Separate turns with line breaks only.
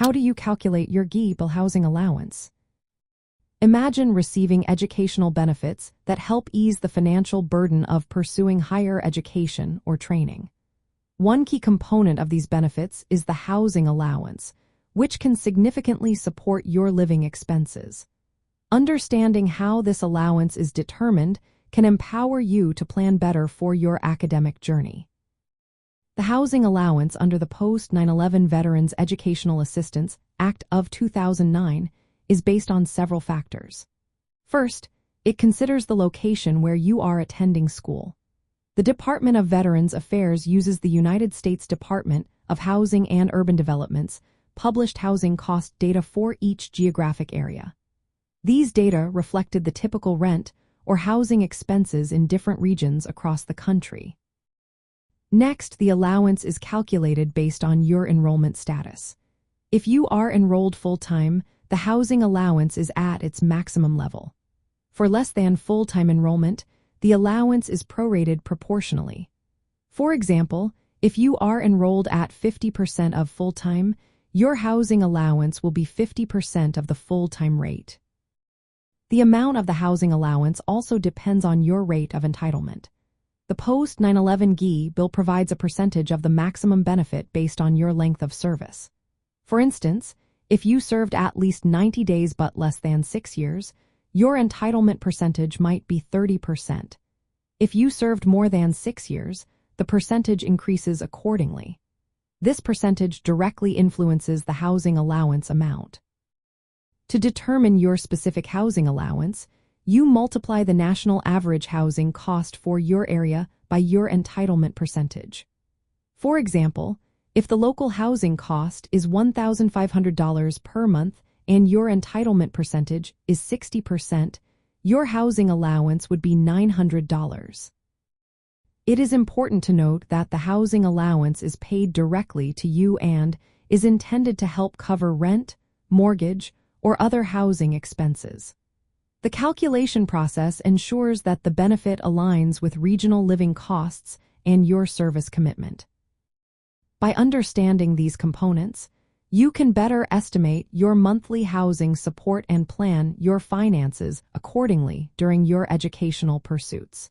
How do you calculate your GI-Bill housing allowance? Imagine receiving educational benefits that help ease the financial burden of pursuing higher education or training. One key component of these benefits is the housing allowance, which can significantly support your living expenses. Understanding how this allowance is determined can empower you to plan better for your academic journey. The housing allowance under the Post-9/11 Veterans Educational Assistance Act of 2009 is based on several factors. First, it considers the location where you are attending school. The Department of Veterans Affairs uses the United States Department of Housing and Urban Development's published housing cost data for each geographic area. These data reflected the typical rent or housing expenses in different regions across the country. Next, the allowance is calculated based on your enrollment status. If you are enrolled full-time, the housing allowance is at its maximum level. For less than full-time enrollment, the allowance is prorated proportionally. For example, if you are enrolled at 50% of full-time, your housing allowance will be 50% of the full-time rate. The amount of the housing allowance also depends on your rate of entitlement. The Post-9/11 GI-Bill provides a percentage of the maximum benefit based on your length of service. For instance, if you served at least 90 days but less than 6 years, your entitlement percentage might be 30%. If you served more than 6 years, the percentage increases accordingly. This percentage directly influences the housing allowance amount. To determine your specific housing allowance, you multiply the national average housing cost for your area by your entitlement percentage. For example, if the local housing cost is $1,500 per month and your entitlement percentage is 60%, your housing allowance would be $900. It is important to note that the housing allowance is paid directly to you and is intended to help cover rent, mortgage, or other housing expenses. The calculation process ensures that the benefit aligns with regional living costs and your service commitment. By understanding these components, you can better estimate your monthly housing support and plan your finances accordingly during your educational pursuits.